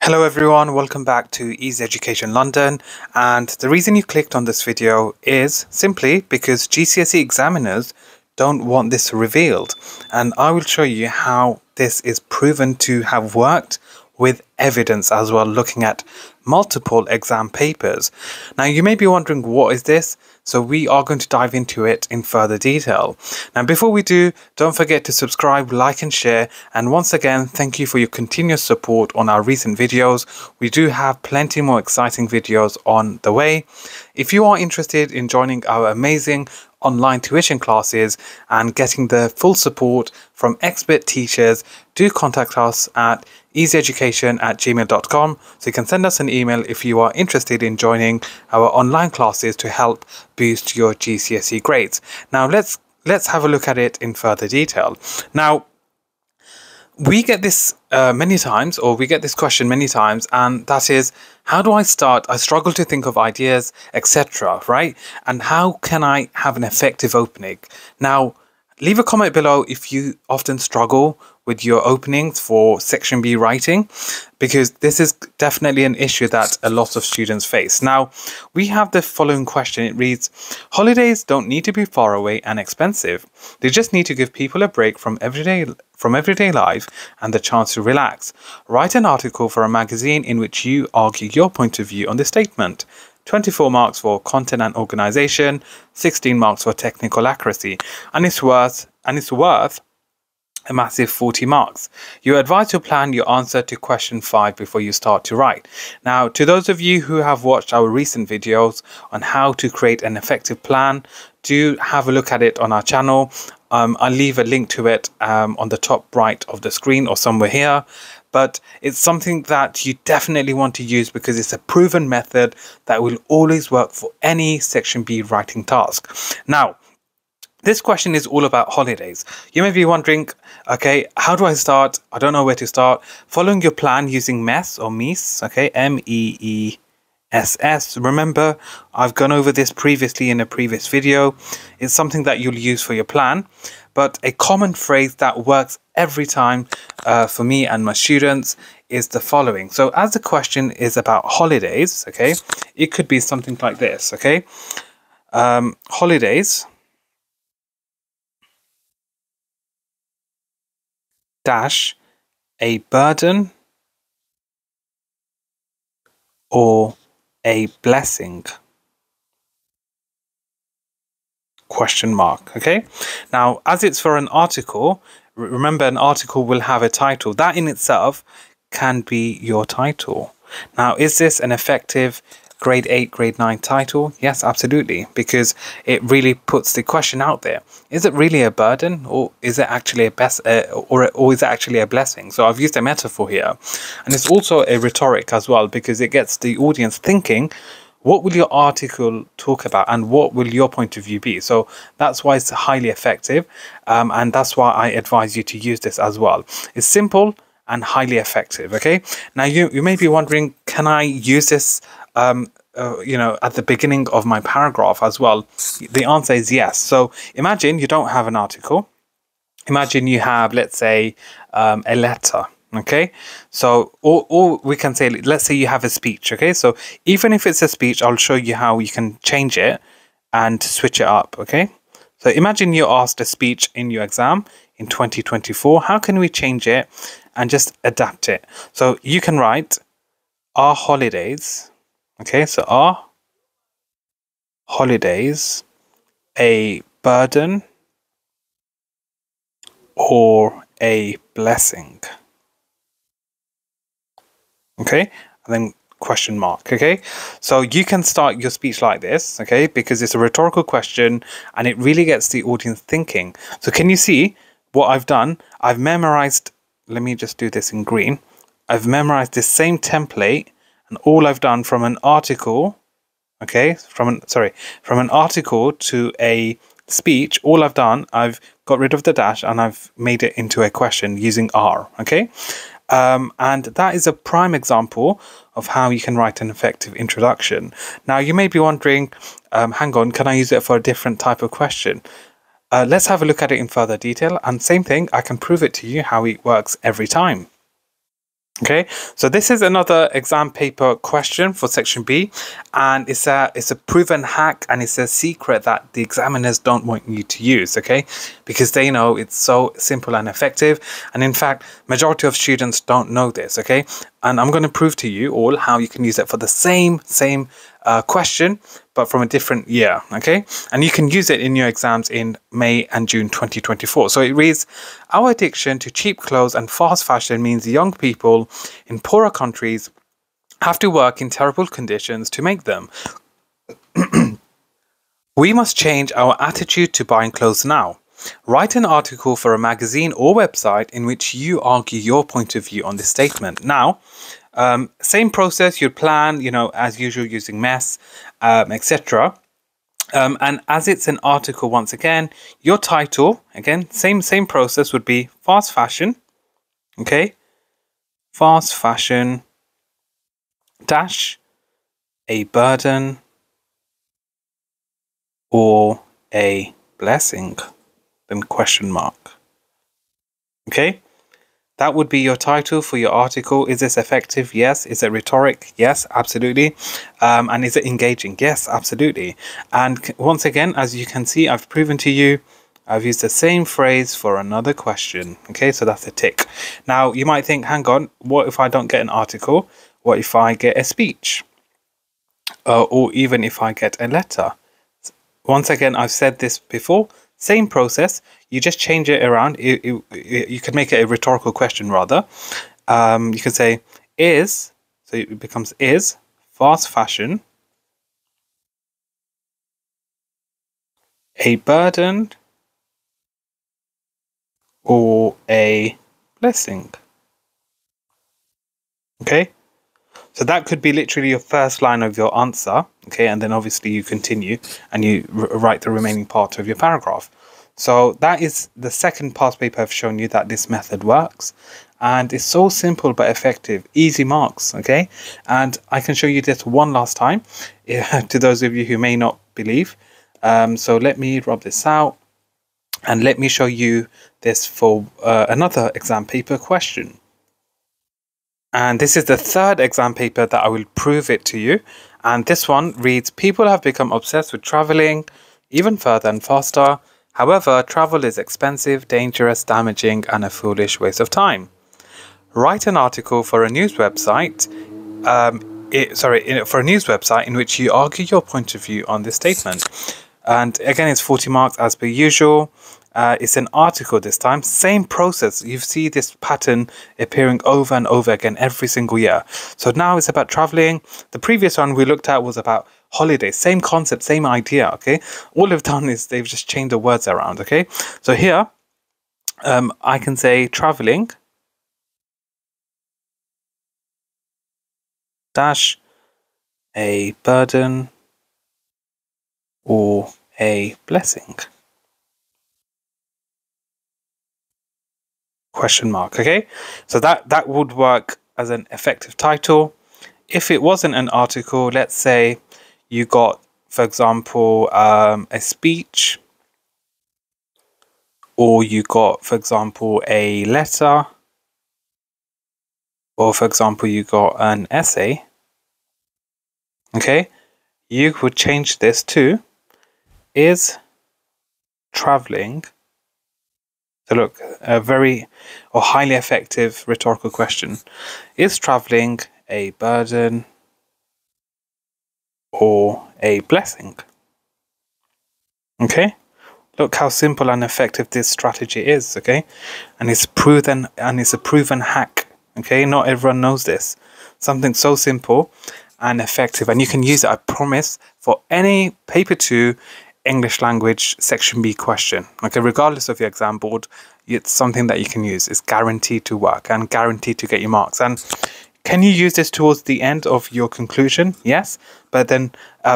Hello everyone, welcome back to Easy Education London, and the reason you clicked on this video is simply because GCSE examiners don't want this revealed, and I will show you how this is proven to have worked with evidence as well, looking at multiple exam papers. Now you may be wondering, what is this? So we are going to dive into it in further detail. Now before we do, don't forget to subscribe, like and share, and once again thank you for your continuous support on our recent videos. We do have plenty more exciting videos on the way. If you are interested in joining our amazing online tuition classes and getting the full support from expert teachers, do contact us at easyeducation@gmail.com. so you can send us an email if you are interested in joining our online classes to help boost your GCSE grades. Now let's have a look at it in further detail. Now we get this many times, or we get this question many times, and that is, how do I start? I struggle to think of ideas, etc. Right? And how can I have an effective opening? Now, leave a comment below if you often struggle with your openings for Section B writing, because this is definitely an issue that a lot of students face. Now, we have the following question. It reads, holidays don't need to be far away and expensive. They just need to give people a break from everyday life and the chance to relax. Write an article for a magazine in which you argue your point of view on the statement. 24 marks for content and organization, 16 marks for technical accuracy, and it's worth a massive 40 marks. You are advised to plan your answer to question 5 before you start to write. Now, to those of you who have watched our recent videos on how to create an effective plan, do have a look at it on our channel. I'll leave a link to it on the top right of the screen or somewhere here. But it's something that you definitely want to use because it's a proven method that will always work for any Section B writing task. Now, this question is all about holidays. You may be wondering, okay, how do I start? I don't know where to start. Following your plan using MESS or MEES, okay, MEESS. Remember, I've gone over this previously in a previous video. It's something that you'll use for your plan, but a common phrase that works every time for me and my students is the following. So as the question is about holidays, okay, it could be something like this, okay? Holidays dash a burden or a blessing? Question mark. Okay, now as it's for an article, remember an article will have a title. That in itself can be your title. Now, is this an effective grade 8, grade 9 title? Yes, absolutely, because it really puts the question out there. Is it really a burden, or is it actually a or is it actually a blessing? So I've used a metaphor here, and it's also a rhetoric as well, because it gets the audience thinking, what will your article talk about and what will your point of view be? So that's why it's highly effective, and that's why I advise you to use this as well. It's simple and highly effective. Okay, now you may be wondering, can I use this at the beginning of my paragraph as well? The answer is yes. So imagine you don't have an article. Imagine you have, let's say, a letter. Okay, so or we can say, let's say you have a speech. Okay, so even if it's a speech, I'll show you how you can change it and switch it up. Okay, so imagine you're asked a speech in your exam in 2024. How can we change it and just adapt it? So you can write, our holidays. Okay, so are holidays a burden or a blessing? Okay, and then question mark. Okay, so you can start your speech like this, okay, because it's a rhetorical question and it really gets the audience thinking. So can you see what I've done? I've memorized, let me just do this in green. I've memorized this same template, and all I've done from an article, okay, from an article to a speech, all I've done, I've got rid of the dash and I've made it into a question using R, okay? And that is a prime example of how you can write an effective introduction. Now, you may be wondering, hang on, can I use it for a different type of question? Let's have a look at it in further detail, and same thing, I can prove it to you how it works every time. Okay, so this is another exam paper question for section B, and it's a proven hack, and it's a secret that the examiners don't want you to use, okay, because they know it's so simple and effective. And in fact, majority of students don't know this, okay, and I'm going to prove to you all how you can use it for the same question, but from a different year, okay? And you can use it in your exams in May and June 2024. So it reads, our addiction to cheap clothes and fast fashion means young people in poorer countries have to work in terrible conditions to make them. We must change our attitude to buying clothes now. Write an article for a magazine or website in which you argue your point of view on this statement. Now, same process, you'd plan, as usual, using mess, etc. And as it's an article, once again, your title, again, same process would be fast fashion, okay? Fast fashion dash a burden or a blessing, then question mark. Okay, that would be your title for your article. Is this effective? Yes. Is it rhetoric? Yes, absolutely. And is it engaging? Yes, absolutely. And once again, as you can see, I've proven to you I've used the same phrase for another question. Okay, so that's a tick. Now you might think, hang on, what if I don't get an article? What if I get a speech? Or even if I get a letter? Once again, I've said this before, same process, you just change it around. You could make it a rhetorical question rather. You could say, so it becomes, is fast fashion a burden or a blessing? Okay, so that could be literally your first line of your answer. Okay, and then obviously you continue and you write the remaining part of your paragraph. So that is the second past paper I've shown you that this method works, and it's so simple but effective, easy marks. Okay, and I can show you this one last time to those of you who may not believe. So let me rub this out and let me show you this for another exam paper question. And this is the third exam paper that I will prove it to you. And this one reads, people have become obsessed with traveling even further and faster. However, travel is expensive, dangerous, damaging, and a foolish waste of time. Write an article for a news website, for a news website in which you argue your point of view on this statement. And again, it's 40 marks as per usual. It's an article this time, same process. You see this pattern appearing over and over again every single year. So now it's about traveling. The previous one we looked at was about holidays, same concept, same idea. Okay, all they've done is they've just changed the words around. Okay, so here I can say traveling dash a burden or a blessing. Question mark. Okay, so that would work as an effective title. If it wasn't an article, let's say you got, for example, a speech, or you got, for example, a letter, or for example, you got an essay. Okay, you would change this to, is traveling. So look, a very or highly effective rhetorical question. Is traveling a burden or a blessing? Okay, look how simple and effective this strategy is. Okay, and it's proven, and it's a proven hack. Okay, not everyone knows this. Something so simple and effective, and you can use it, I promise, for any paper 2 English language section B question. Okay, regardless of your exam board, it's something that you can use. It's guaranteed to work and guaranteed to get you marks. And can you use this towards the end of your conclusion? Yes, but then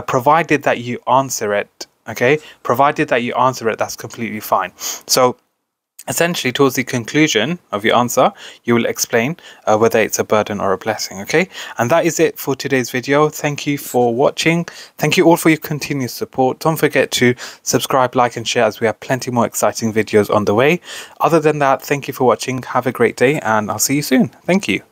provided that you answer it, okay, provided that you answer it, that's completely fine. So essentially, towards the conclusion of your answer, you will explain whether it's a burden or a blessing, okay? And that is it for today's video. Thank you for watching. Thank you all for your continued support. Don't forget to subscribe, like, and share, as we have plenty more exciting videos on the way. Other than that, thank you for watching. Have a great day, and I'll see you soon. Thank you.